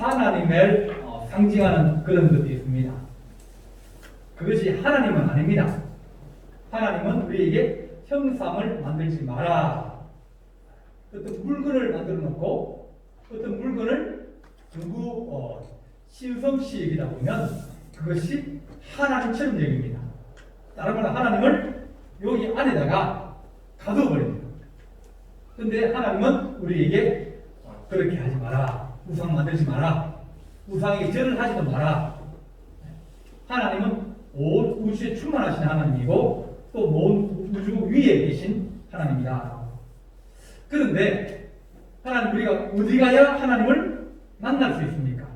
하나님을 상징하는 그런 것이 있습니다. 그것이 하나님은 아닙니다. 하나님은 우리에게 형상을 만들지 마라. 어떤 물건을 만들어 놓고 어떤 물건을 누구 신성시 여기다 보면 그것이 하나님처럼 여깁니다. 다른 말로 하나님을 여기 안에다가 가둬버립니다. 그런데 하나님은 우리에게 그렇게 하지 마라. 우상 만들지 마라. 우상에게 절을 하지도 마라. 하나님은 온 우주에 충만하신 하나님이고 또 온 우주 위에 계신 하나님이다. 그런데 하나님 우리가 어디 가야 하나님을 만날 수 있습니까?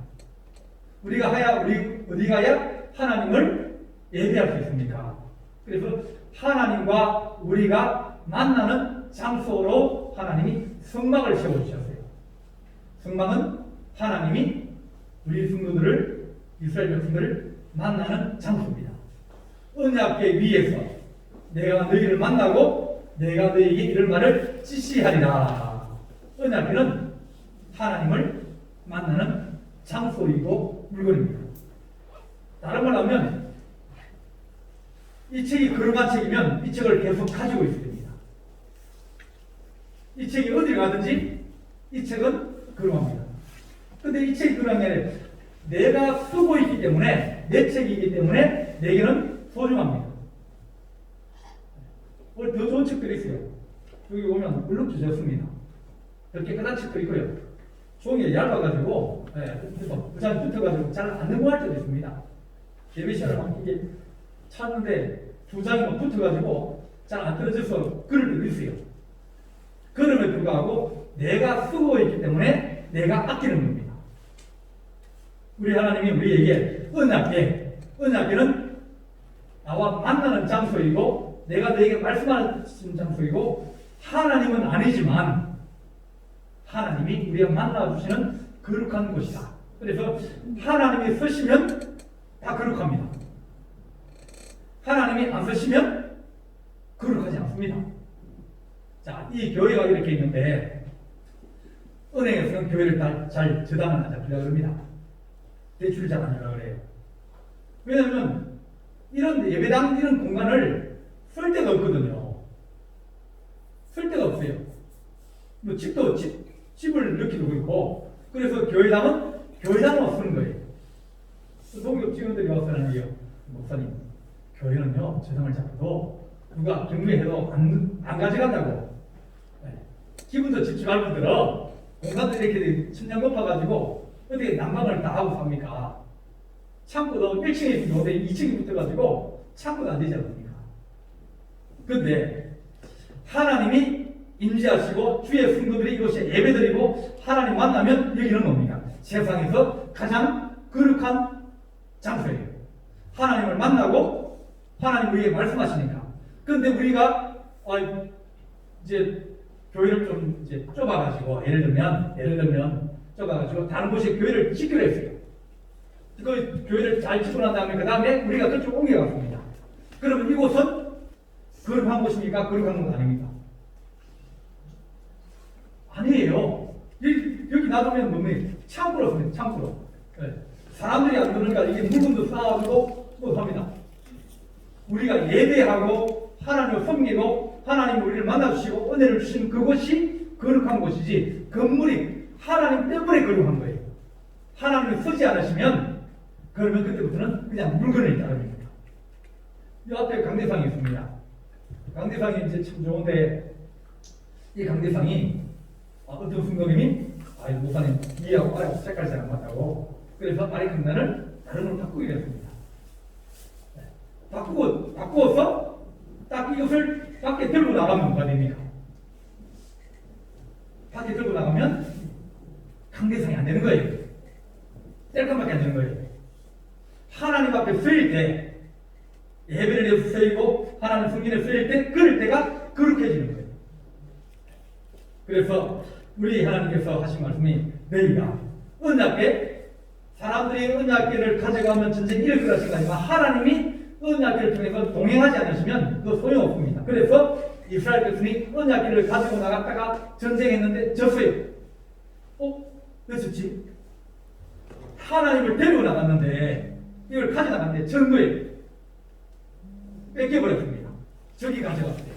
우리 어디 가야 하나님을 예배할 수 있습니까? 그래서 하나님과 우리가 만나는 장소로 하나님이 성막을 세워주셨어요. 성막은 하나님이 우리 성도들을 이스라엘 백성들을 만나는 장소입니다. 언약궤 위에서 내가 너희를 만나고 내가 너희에게 이런 말을 지시하리라. 언약궤는 하나님을 만나는 장소이고 물건입니다. 다른 말로 하면 이 책이 거룩한 책이면 이 책을 계속 가지고 있습니다. 이 책이 어디를 가든지 이 책은 거룩합니다. 근데 이 책이 거룩한 게 아니라 내가 쓰고 있기 때문에 내 책이기 때문에 내게는 소중합니다. 더 좋은 책들이 있어요. 여기 보면 물론 주셨습니다. 이렇게 깨끗한 책들이 있고요. 종이가 얇아가지고 그래서 부장이 붙어가지고 잘 안 넘어갈 때도 있습니다. 예배 시간에 막 이게 찾는데 두 장이 막 붙어가지고 잘 안 떨어져서 그럴 때도 있어요. 그럼에도 불구하고 내가 쓰고 있기 때문에 내가 아끼는 겁니다. 우리 하나님이 우리에게 언약궤는 나와 만나는 장소이고 내가 너에게 말씀하는 장소이고 하나님은 아니지만 하나님이 우리가 만나주시는 거룩한 곳이다. 그래서 하나님이 쓰시면 다 거룩합니다. 하나님이 안 쓰시면 거룩하지 않습니다. 자, 이 교회가 이렇게 있는데 은행에서는 교회를 잘 저당을 안 잡히려고 합니다. 대출을 잘 안 하려고 그래요. 왜냐하면 이런 예배당 이런 공간을 쓸 데가 없거든요. 쓸 데가 없어요. 뭐 집을 넣기도 그렇고 그래서 교회당으로 쓰는 거예요. 동교 직원들이 와서 하는 얘기예요. 목사님, 교회는요 저당을 잡아도 누가 경매해도 안 가져간다고. 기분도 찝찝할 분들은 공간도 이렇게 천장 높아가지고 어떻게 난방을 다 하고 삽니까? 창고도 1층에 있는 곳에 2층이 붙어가지고 창고도 안 되지 않습니까? 그런데 하나님이 임재하시고 주의 성도들이 이곳에 예배드리고 하나님 만나면 여기는 뭡니까? 세상에서 가장 거룩한 장소예요. 하나님을 만나고 하나님 우리에게 말씀하시니까. 그런데 우리가 이제 교회를 좀 이제 좁아가지고 예를 들면 좁아가지고 다른 곳에 교회를 짓기로 했어요. 그 교회를 잘 짓고 난 다음에 그 다음에 우리가 그쪽 옮겨갔습니다. 그러면 이곳은 거룩한 곳입니까? 거룩한 건 아닙니까? 아니에요. 여기 놔두면 뭡니까? 창고로 씁니다. 창고로. 사람들이 안 들으니까 이게 물건도 쌓아두고 합니다. 우리가 예배하고 하나님을 섬기고 하나님 우리를 만나주시고 은혜를 주신 그곳이 거룩한 곳이지 건물이 하나님 때문에 거룩한 거예요. 하나님을 쓰지 않으시면 그러면 그때부터는 그냥 물건을 따릅니다. 이 앞에 강대상이 있습니다. 강대상이 이제 참 좋은데 이 강대상이 어떤 순도님이 목사님 이하고 아래 색깔이 잘 안 맞다고 그래서 아래 강단을 다른 걸로 바꾸게 됐습니다. 바꾸어서 딱 이것을 밖에 들고 나가면 뭐가 됩니까? 밖에 들고 나가면 강대상이 안 되는 거예요. 뗄감밖에 안 되는 거예요. 하나님 앞에 쓰일 때 예배를 해서 쓰이고 하나님 성전에 쓰일 때 그럴 때가 거룩해지는 거예요. 그래서 우리 하나님께서 하신 말씀이 너희가 언약궤 사람들이 언약궤를 가져가면 전쟁이 일어날 것이 아니라 하나님이 언약궤를 통해서 동행하지 않으시면 그거 소용없습니다. 그래서 이스라엘 백성이 언약궤를 가지고 나갔다가 전쟁했는데 졌어요. 왜 졌지? 하나님을 데리고 나갔는데 이걸 가져나갔는데 전부에 뺏겨버렸습니다. 저기 가져갔어요.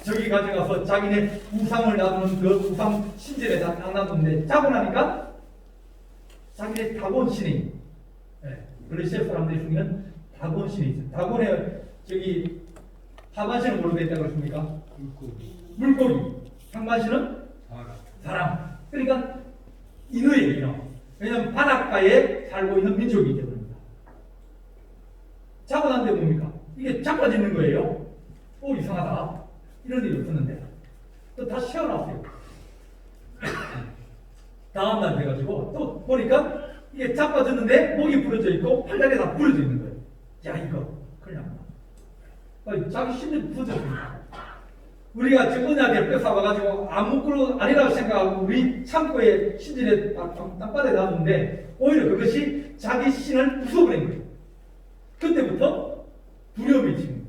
저기 가져가서 자기네 우상을 놔두는 그 우상 신전에다 딱 놔두는데 자고 나니까 자기네 다곤 신이, 글리시아 사람들이 중에는 다곤 신이 있어요. 다곤의 저기 하반신은 뭘로 됐다고 그랬습니까? 물고기. 상반신은 사람. 그러니까 인어예요, 인어. 왜냐하면 바닷가에 살고 있는 민족이기 때문입니다. 자고 난 데 뭡니까? 이게 자빠지는 거예요. 오, 이상하다. 이런 일이 없었는데 또 다시 태어났어요. 다음날 돼가지고 또 보니까 이게 자빠졌는데 목이 부러져 있고 팔다리에 다 부러져 있는 거예요. 야, 이거 큰일 납니다. 자기 신을 부서졌습니다. 우리가 지금 언약에 뺏어와가지고 아무것도 아니라고 생각하고 우리 창고에 신전에 땅바닥에 놔뒀는데 오히려 그것이 자기 신을 부숴버린 거예요. 그때부터 두려움이 지금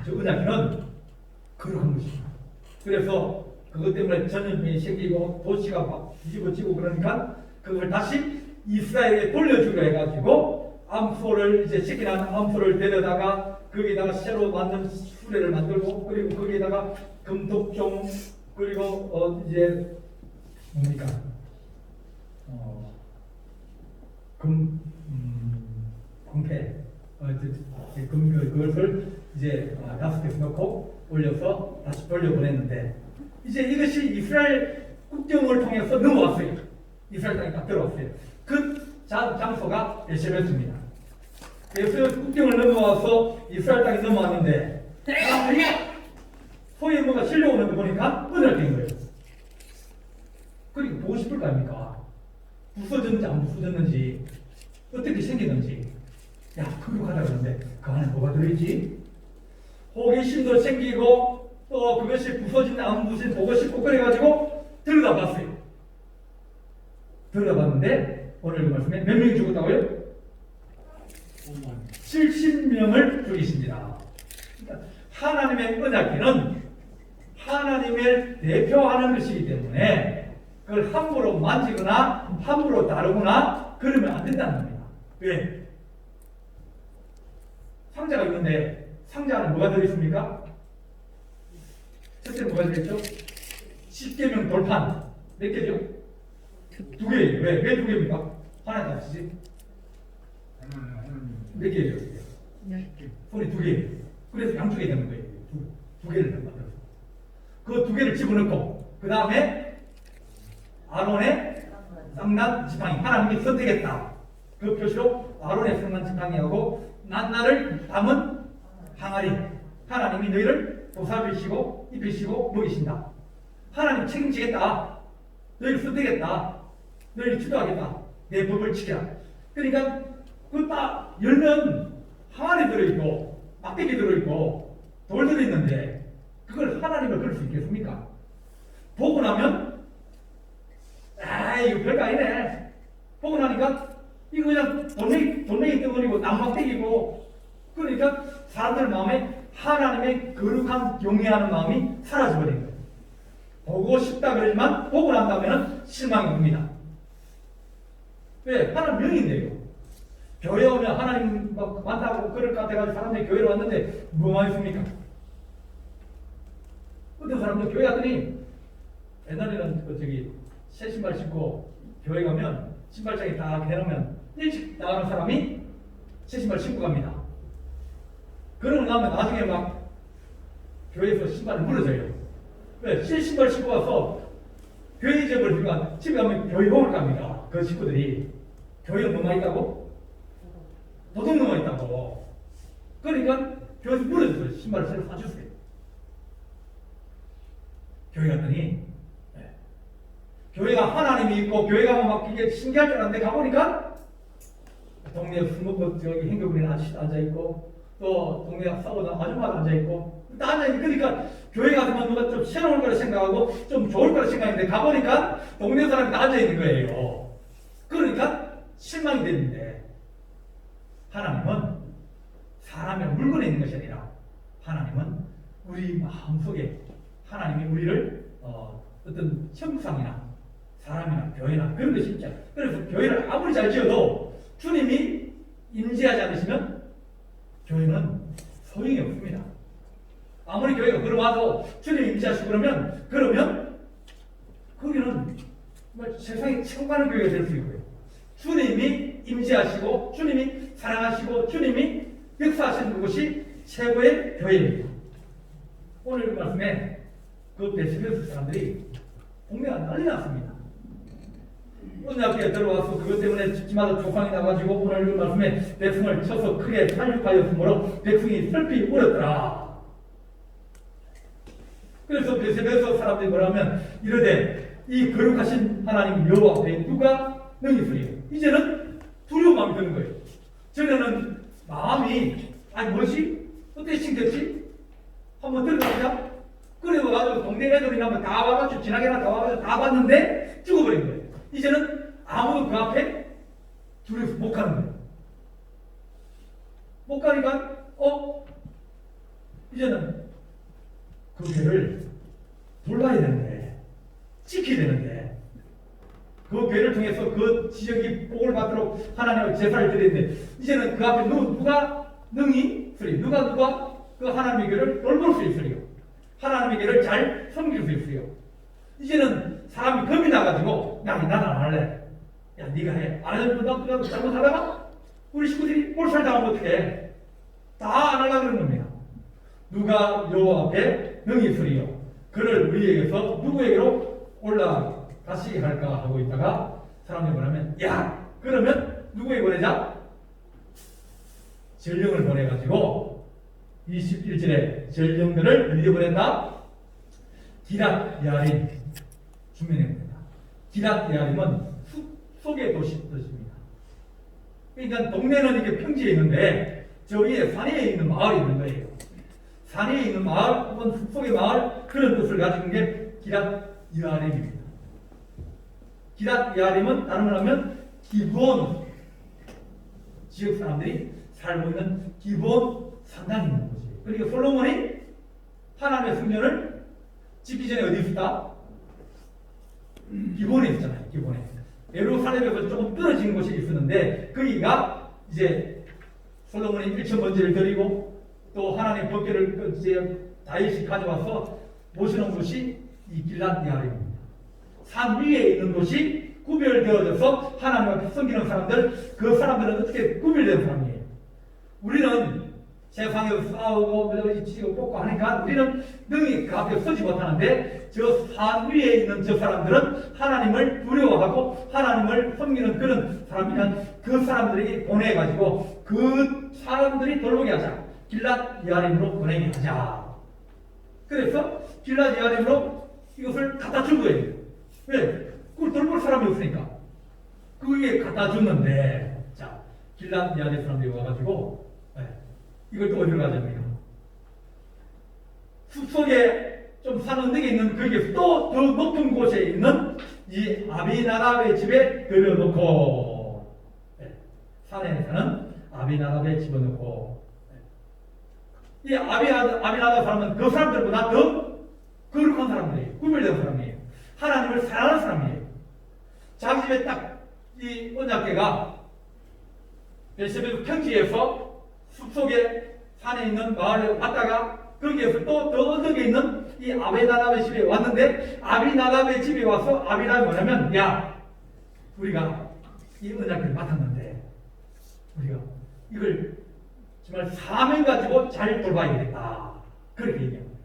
저 언약에는 거룩한 것입니다. 그래서 그것 때문에 전염병이 생기고 도시가 막 뒤집어지고 그러니까 그걸 다시 이스라엘에 돌려주려 해가지고 암소를 이제 시키는 암소를 데려다가 거기다가 새로 만든 수레를 만들고 그리고 거기에다가 금독종 그리고 이제 뭡니까 금패 그것을 이제 5개 넣고 올려서 다시 돌려보냈는데 이제 이것이 이스라엘 국경을 통해서 넘어왔어요. 이스라엘 땅에 딱 들어왔어요. 그 장소가 베실베스입니다. 그래서 국경을 넘어와서 이스라엘 땅에 넘어왔는데 소위 뭐가 실려오는 거 보니까 은혜된 거예요. 그리고 보고 싶을 거 아닙니까? 부서졌는지 안 부서졌는지 어떻게 생기는지. 야, 그거 가자 그러는데 그 안에 뭐가 들어있지? 호기심도 생기고 또 그것이 부서진지 안 부서진지 보고 싶고 그래가지고 들여다봤어요. 들여다봤는데 오늘 그 말씀에 몇 명이 죽었다고요? 70명을 죽이십니다. 그러니까 하나님의 언약궤는 하나님을 대표하는 것이기 때문에 그걸 함부로 만지거나 함부로 다루거나 그러면 안 된다는 겁니다. 왜? 상자가 있는데 상자 안에 뭐가 들어있습니까? 첫째는 뭐가 들어있죠? 10계명 돌판. 몇 개죠? 2개예요. 왜 2개입니까? 하나 다 쓰지? 몇 개예요? 손이 2개예요. 그래서 양쪽에 되는 거예요. 두 개를 만들어서. 그 2개를 집어넣고 그 다음에 아론의 쌍난 지팡이. 하나님이 선택했다. 그 표시로 아론의 쌍난 지팡이하고 낱날을 담은 항아리. 하나님이 너희를 보살피시고 입히시고 먹이신다. 하나님 책임지겠다. 너희를 선택했다. 너희를 주도하겠다. 내 법을 지켜라. 그러니까 그 딱 열면 항아리 들어있고 막대기 들어있고 돌 들어있는데 그걸 하나님을 그럴 수 있겠습니까? 보고 나면 이거 별거 아니네. 보고 나니까 이거 그냥 돌멩이 덩어리고 남막대기고 그러니까 사람들 마음에 하나님의 거룩한 경외하는 마음이 사라져버린 거예요. 보고 싶다 그러지만 보고 난 다음에는 실망이 옵니다. 왜? 하나님 명인데요. 교회 오면 하나님 만나고 그럴 것 같아가지고 사람들이 교회로 왔는데 뭐만 있습니까? 어떤 사람들 교회 갔더니 옛날에는 새 신발 신고 교회 가면 신발장에 딱 해놓으면 일찍 나가는 사람이 새 신발 신고 갑니다. 그러고 나면 나중에 막 교회에서 신발을 물어줘요. 왜? 새 신발 신고 와서 교회 잊어버리니까 집에 가면 교회 먹을 갑니다. 그 식구들이. 교회는 뭐만 있다고? 도둑놈만 있다고. 그러니까 교회에서 물어줘요. 신발을 새로 사주세요. 교회 갔더니 교회가 하나님이 있고 교회 가면 막 이게 신기할 줄 알았는데 가보니까 동네에 술 먹고 저기 행교부리는 아저씨 앉아있고 또 동네에 싸우던 아줌마도 앉아있고 다 앉아있고 그러니까 교회 가서만 누가 좀 새로운 거라 생각하고 좀 좋을 거라 생각했는데 가보니까 동네 사람이 다 앉아있는 거예요. 그러니까 실망이 됐는데 하나님은 사람의 물건에 있는 것이 아니라 하나님은 우리 마음속에 하나님이 우리를 어떤 형상이나 사람이나 교회나 그런 것이 있죠. 그래서 교회를 아무리 잘 지어도 주님이 임재하지 않으시면 교회는 소용이 없습니다. 아무리 교회가 걸어와도 주님이 임재하시고 그러면 거기는 세상에 최고 가는 교회가 될 수 있고요. 주님이 임재하시고 주님이 사랑하시고 주님이 역사하시는 곳이 최고의 교회입니다. 오늘 그 말씀에 그 베스베스 사람들이 공매가 난리 났습니다. 어느 학교에 들어와서 그것 때문에 집집마다 조상이 나가지고 오늘 그 말씀에 백성을 쳐서 크게 살육하였으므로 백성이 슬피 울었더라. 그래서 베스베스 사람들이 뭐라면 이르되 이 거룩하신 하나님 여호와 앞에 누가 능히 서리요. 이제는 두려운 마음이 드는 거예요. 전에는 마음이 뭐지? 어떻게 생겼지? 한번 들어가자. 그래서 가지고 동네 애들이 한번 다 와가지고 지나게나 다 와가지고 다 봤는데 죽어버린 거예요. 이제는 아무도 그 앞에 두려워서 못 가는 거예요. 못 가니까 이제는 그 교회를 돌봐야 되는데 지켜야 되는데 그 교회를 통해서 그 지역이 복을 받도록 하나님의 제사를 드리는데 이제는 그 앞에 누가 능히 서리 누가 그 하나님의 교회를 돌볼 수 있으리요. 하나님의 교회를 잘 섬길 수 있으리요. 이제는 사람이 겁이 나가지고 야 나는 안 할래. 야 네가 해. 안 하면 너 잘못하다가 우리 식구들이 몰살 당하면 어떡해. 다 안 하려고 그러는 겁니다. 누가 여호와 앞에 능히 서리요. 그를 우리에게서 누구에게로 올라가시게 할까 하고 있다가 사람들이 뭐냐면 야 그러면 누구에게 보내자? 전령을 보내가지고 21절에 전령들을 어디에 보낸다? 기랏 야림 주민에 보낸다. 기랏 야림은 숲속의 뜻입니다. 그러니까 동네는 이게 평지에 있는데 저 위에 산에 있는 마을이 있는 거예요. 산에 있는 마을 혹은 숲속의 마을 그런 뜻을 가진 게 기랏 야림입니다. 기랏 야림은 다른 말 하면 기브온 지역 사람들이 살고 있는 기브온 산당이 있는 거지. 그러니까 솔로몬이 하나님의 성전을 짓기 전에 어디 있었다? 기브온에 있었잖아요. 기브온에. 예루살렘에서 조금 떨어진 곳이 있었는데 거기가 이제 솔로몬이 1천 번제를 드리고 또 하나님의 법궤를 이제 다윗이 가져와서 모시는 곳이 이 길랏 야림입니다. 산 위에 있는 곳이 구별되어져서 하나님 앞에 섬기는 사람들, 그 사람들은 어떻게 구별된 사람이에요? 우리는 세상에서 싸우고 지고 뽑고 하니까 우리는 능히 그 앞에 서지 못하는데 저 산 위에 있는 저 사람들은 하나님을 두려워하고 하나님을 섬기는 그런 사람이란 그 사람들에게 보내가지고 그 사람들이 돌보게 하자. 길랏 야림으로 보내게 하자. 그래서 길랏 야림으로 이것을 갖다 준 거예요. 왜? 그걸 돌볼 사람이 없으니까. 그게 갖다 줬는데, 자, 길랏 야림 사람들이 와가지고, 이걸 또 어디로 가져옵니까? 숲속에 좀 산 언덕에 있는 거기에서 또 더 높은 곳에 있는 이 아비나답의 집에 들여놓고, 산에 사는 아비나답에 집어넣고, 이 아비나답 사람은 그 사람들보다 더 거룩한 사람들이에요. 구별된 사람이에요. 하나님을 사랑하는 사람이에요. 자기 집에 딱 이 언약궤가 베세베 평지에서 숲속에 산에 있는 마을에 왔다가 거기에서 또 더 언덕에 있는 이 아비나답의 집에 왔는데 아비나답의 집에 와서 아비나답이 뭐냐면 야 우리가 이 언약궤를 맡았는데 우리가 이걸 정말 사명 가지고 잘 돌봐야 되겠다. 그렇게 얘기합니다.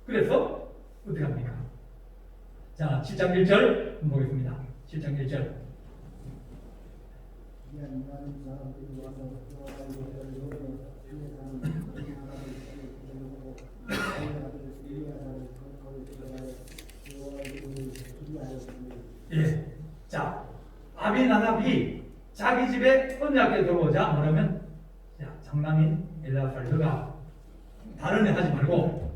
그래서 어떻게 합니까? 자, 7장 1절 한번 보겠습니다. 7장 1절. 예. 자, 아비나답이 자기 집에 언약궤 들어오자 뭐냐면 장남인 엘라살 너가 다른 애 하지 말고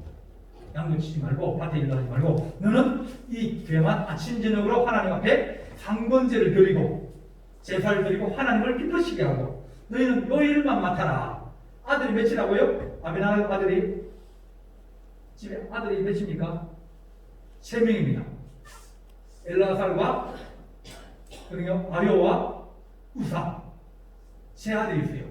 양도 치지 말고 밭에 일도 하지 말고 너는 이 죄만 아침 저녁으로 하나님 앞에 상번제를 드리고 제사를 드리고 하나님을 기쁘시게 하고 너희는 요 일만 맡아라. 아들이 몇이라고요? 아비나답 아들이 집에 아들이 몇입니까? 3명입니다. 엘라살과 그리고 아료와 우사 세 아들이 있어요.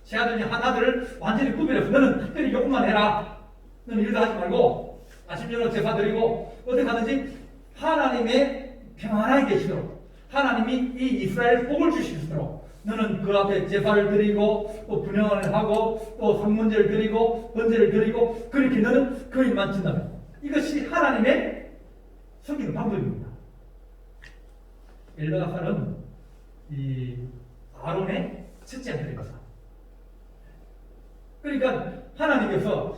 세 아들 중 하나들을 완전히 구별해서 너는 특별히 요것만 해라. 너는 일도 하지 말고 아침 저녁 제사 드리고 어디 가든지 하나님의 평안하게 계시도록 하나님이 이 이스라엘 복을 주시도록 너는 그 앞에 제사를 드리고 또 분향을 하고 또 성문제를 드리고 번제를 드리고 그렇게 너는 그 일만 준다면 이것이 하나님의 섬기는 방법입니다. 엘르아살은 이 아론의 첫째 아들입니다. 그러니까 하나님께서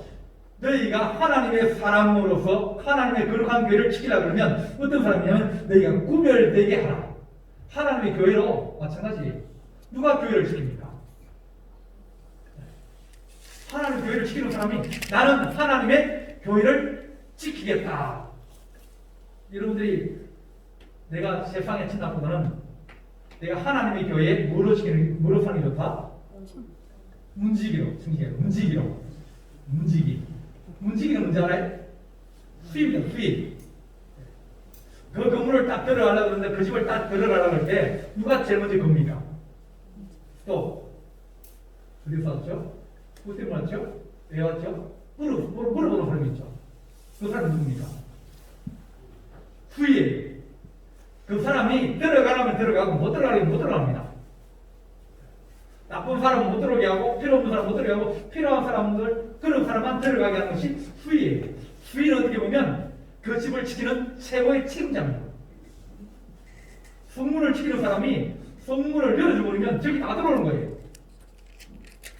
너희가 하나님의 사람으로서 하나님의 거룩한 교회를 지키려고 그러면 어떤 사람이냐면 너희가 구별되게 하라. 하나님의 교회로 마찬가지 누가 교회를 지킵니까? 하나님의 교회를 지키는 사람이 나는 하나님의 교회를 지키겠다. 여러분들이 내가 세상에 친다보다는 내가 하나님의 교회에 뭐로 사는 게 좋다? 움직이로 문지기는 뭔지 알아요? 수입이다, 수입. 그 건물을 딱 들어가려고 그러는데 그 집을 딱 들어가려고 할 때 누가 제일 먼저 겁니까? 또 어디서 왔죠? 어디서 왔죠? 왜 왔죠? 물어보는 사람이 있죠. 그 사람이 누굽니까? 후에 그 사람이 들어가려면 들어가고 못 들어가려면 못 들어갑니다. 나쁜 사람은 못 들어오게 하고 필요 없는 사람은 못 들어오게 하고 필요한 사람들 그런 사람만 들어가게 하는 것이 수위예요. 수위는 어떻게 보면 그 집을 지키는 최고의 책임자입니다. 성문을 지키는 사람이 성문을 열어주고 그러면 저기 다 들어오는 거예요.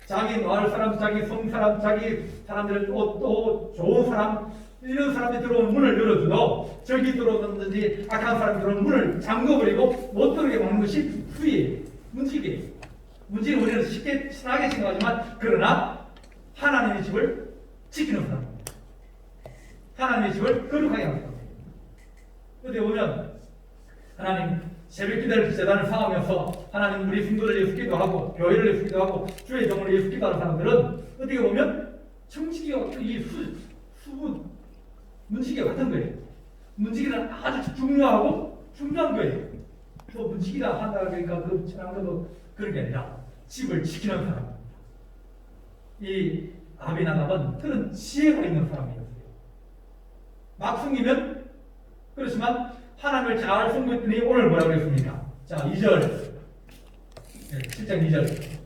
자기 마을 사람, 자기 성 사람, 자기 사람들 또 좋은 사람 이런 사람들이 들어오는 문을 열어줘도 저기 들어오든지 악한 사람이 들어오는 문을 잠궈버리고 못 들어오게 막는 것이 수위예요. 문지기예요. 문제는 우리는 쉽게 친하게 생각하지만 그러나 하나님의 집을 지키는 사람입니다. 하나님의 집을 거룩하게 하는 사람입니다. 어디 보면 하나님 새벽 기도를 재단을 쌓으면서 하나님 우리 성도를 위해서 기도하고 교회를 위해서 기도하고 주의 종을 위해서 기도하는 사람들은 어떻게 보면 청지기와 이 문지기와 같은 거예요. 문지기는 아주 중요한 거예요. 또 문지기라 한다 그러니까 그 친한 것도 그런 게 아니라 집을 지키는 사람입니다. 이 아비나답은 그런 지혜가 있는 사람이었어요. 막 숨기면 그렇지만 하나님을 잘 섬겼더니 오늘 뭐라고 그랬습니까? 자 2절 7장 2절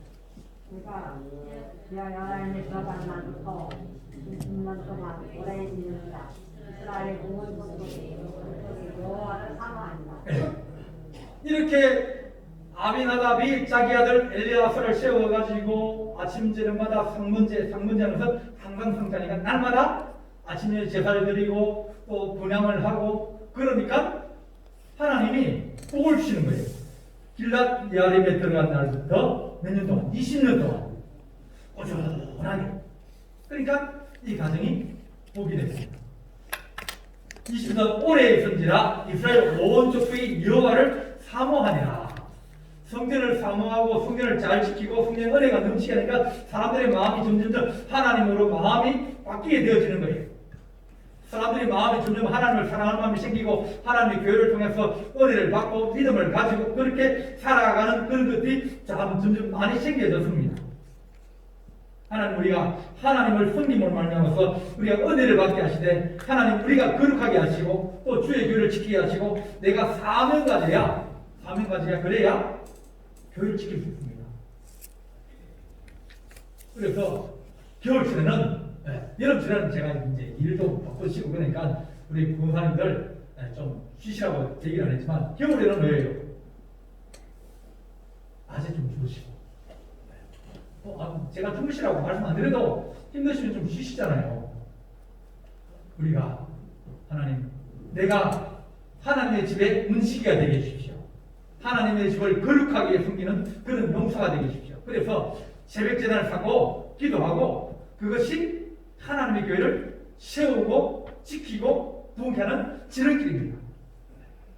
그가 여호와의 저반만도 20년 동안 오래 지는다. 이스라엘 온 족속이 여호와를 사모한다. 이렇게 아비나답이 자기 아들 엘리야사를 세워가지고 아침 저녁마다 상문제하는 것은 항상 성자니까 날마다 아침에 제사를 드리고 또 분향을 하고 그러니까 하나님이 복을 주시는 거예요. 길랏 야림에 들어간 날부터 몇 년 동안? 20년 동안 꾸준하게. 그러니까 이 가정이 복이 됐습니다. 20년 오래 있은지라 이스라엘 온 족속이 여호와를 사모하니라. 성전을 사모하고 성전을 잘 지키고 성전의 은혜가 넘치게 하니까 사람들의 마음이 점점 하나님으로 마음이 바뀌게 되어지는 거예요. 사람들이 마음이 점점 하나님을 사랑하는 마음이 생기고 하나님의 교회를 통해서 은혜를 받고 믿음을 가지고 그렇게 살아가는 그런 것들이 점점 많이 생겨졌습니다. 하나님 우리가 하나님을 섬김으로 말미암아서 우리가 은혜를 받게 하시되 하나님 우리가 거룩하게 하시고 또 주의 교회를 지키게 하시고 내가 사명가져야 그래야 교회를 지킬 수 있습니다. 그래서 겨울철에는 여름철에는 제가 이제 일도 바쁘시고 그러니까 우리 부모님들 좀 쉬시라고 얘기를 안 했지만 겨울에는 왜요? 낮에 좀 주무시고 제가 주무시라고 말씀 안 드려도 힘드시면 좀 쉬시잖아요. 우리가 하나님 내가 하나님의 집에 문지기가 되게 해주십시오. 하나님의 집을 거룩하게 섬기는 그런 용사가 되게 해주십시오. 그래서 새벽 제단을 사고 기도하고 그것이 하나님의 교회를 세우고 지키고 부흥케 하는 지름길입니다.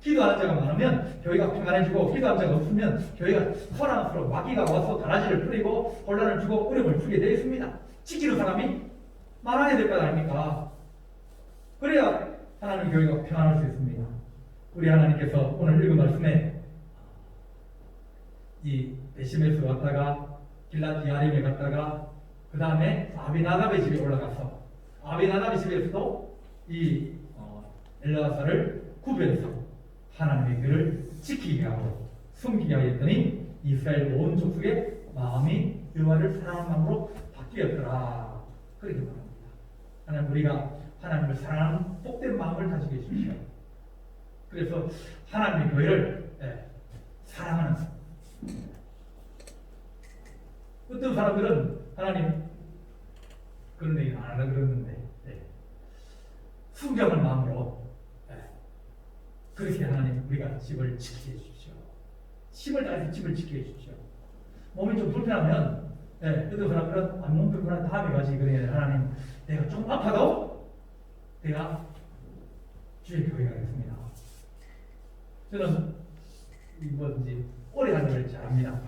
기도하는 자가 많으면 교회가 평안해지고 기도하는 자가 없으면 교회가 혼란스러워 마귀가 와서 다라지를 뿌리고 혼란을 주고 어려움을 주게 되어 있습니다. 지키는 사람이 많아야 될 것 아닙니까? 그래야 하나님 교회가 평안할 수 있습니다. 우리 하나님께서 오늘 읽은 말씀에 이 베시메스 갔다가 길랏 야림에 갔다가 그 다음에 아비나답의 집에 올라가서 아비나답의 집에서도 이 엘르아사를 구별해서 하나님의 교를 지키게 하고 숨기게 하였더니 이스라엘 온 족속의 마음이 여호와를 사랑하는 마음으로 바뀌었더라. 그렇게 말합니다. 하나님, 우리가 하나님을 사랑하는 복된 마음을 가지게 해주십시오. 그래서 하나님의 교회를 사랑하는, 어떤 사람들은 하나님 그런 얘기 안 하려고 그러는데 순경한 마음으로 그렇게 하나님 우리가 집을 지키게 해주십시오. 힘을 다해서 집을 지키게 해주십시오. 몸이 좀 불편하면 어떤 사람들은 몸 불편한 다음에 가지. 그래 하나님, 내가 좀 아파도 내가 주의 교회가 되겠습니다. 저는 뭐든지 오래 하는 걸 잘합니다.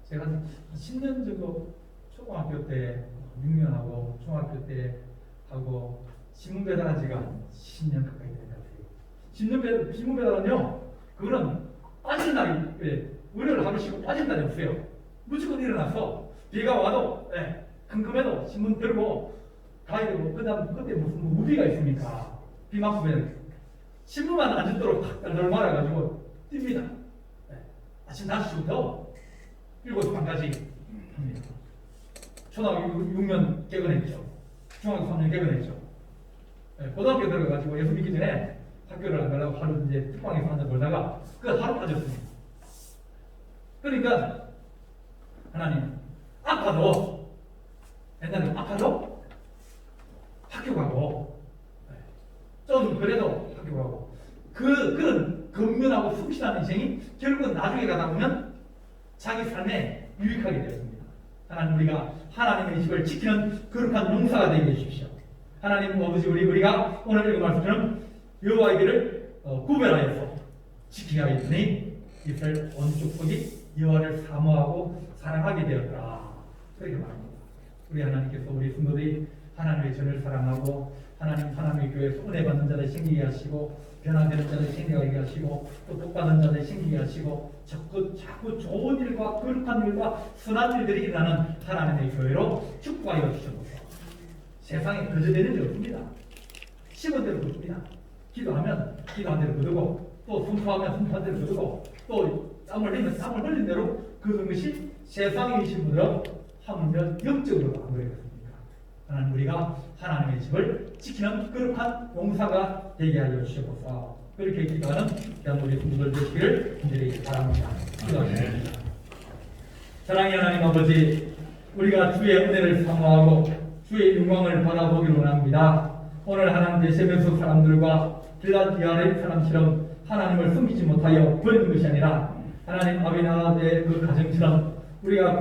제가 한 10년 정도 초등학교 때 6년하고 중학교 때 하고 신문 배달한 지가 10년 가까이 된 것 같아요. 신문 배달은요, 그거는 빠진 날이, 의뢰를 하고 싶고 빠진 날이 없어요. 무조건 일어나서 비가 와도 컴컴해도 신문 들고 가야 되고, 그다음 그때 무슨 무비가 있습니까? 비 맞으면 신문만 안 젖도록 탁 달달 말아가지고 뜁니다. 아침 5시부터 7시 반까지 합니다. 초등학교 6년 개근했죠. 중학교 3년 개근했죠. 고등학교 들어가가지고 예수 믿기 전에 학교를 안 가려고 하루 이제 특방에서 앉아 놀다가 그 하루 빠졌습니다. 그러니까 하나님, 아파도 옛날에 아파도 학교 가고 좀 그래도 학교 가고 그런 근면하고 숙신한 인생이 결국은 나중에 가다 보면 자기 삶에 유익하게 되었습니다. 하나님, 우리가 하나님의 집을 지키는 거룩한 용사가 되게 해주십시오. 하나님 아버지, 우리가 오늘 읽은 말씀처럼 여호와의 길을 구별하여서 지키게 하였더니 이스라엘 온 족속이 여호와를 사모하고 사랑하게 되었더라. 그렇게 말합니다. 우리 하나님께서 우리 성도들이 하나님의 전을 사랑하고 하나님의 교회에서 은혜 받는 자들 생기게 하시고 변화되는 자들 생기게 하시고 또 복받는 자들 생기게 하시고 자꾸 좋은 일과 거룩한 일과 선한 일들이 일어나는 하나님의 교회로 축복하여 주셔서 세상에 거저되는 일 없습니다. 심은 대로 거둡니다. 기도하면 기도한 대로 거두고 또 선포하면 선포한 대로 거두고 또 땀을 흘리면 땀을 흘린 대로 그런 것이 세상에 계신 분들은 하물며 영적으로 안 그랬습니까? 하나님, 우리가 하나님의 집을 지키는 거룩한 용사가 되게 하여 주시옵소서. 그렇게 기도하는 귀한 우리 성도들 되시기를 간절히 바랍니다. 기도하겠습니다. 사랑의 하나님 아버지, 우리가 주의 은혜를 사모하고 주의 영광을 바라보기를 원합니다. 오늘 하나님 되시면서 사람들과 길랏 야림 사람처럼 하나님을 숨기지 못하여 버리는 것이 아니라 하나님 아비나의 그 가정처럼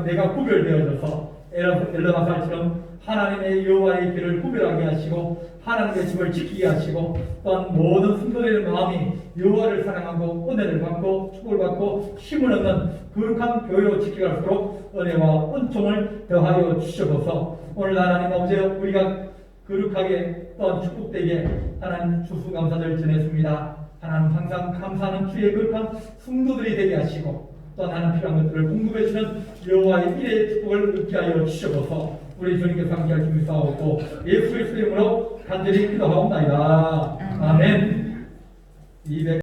내가 구별되어져서 엘르아살처럼 하나님의 여호와의 길을 구별하게 하시고 하나님의 집을 지키게 하시고 또한 모든 성도들의 마음이 여호와를 사랑하고 은혜를 받고 축복을 받고 힘을 얻는 거룩한 교회로 지켜갈수록 은혜와 은총을 더하여 주시옵소서. 오늘 하나님 아버지, 우리가 거룩하게 또한 축복되게 하나님 추수감사절 전했습니다. 하나님, 항상 감사하는 주의 거룩한 성도들이 되게 하시고 또한 하나님 필요한 것들을 공급해 주는 여호와의 일의 축복을 얻게 하여 주시옵소서. 우리 주님께서 함께 하시며 싸웠고 예수 그리스도 이름으로 간절히 기도하옵나이다. 아멘.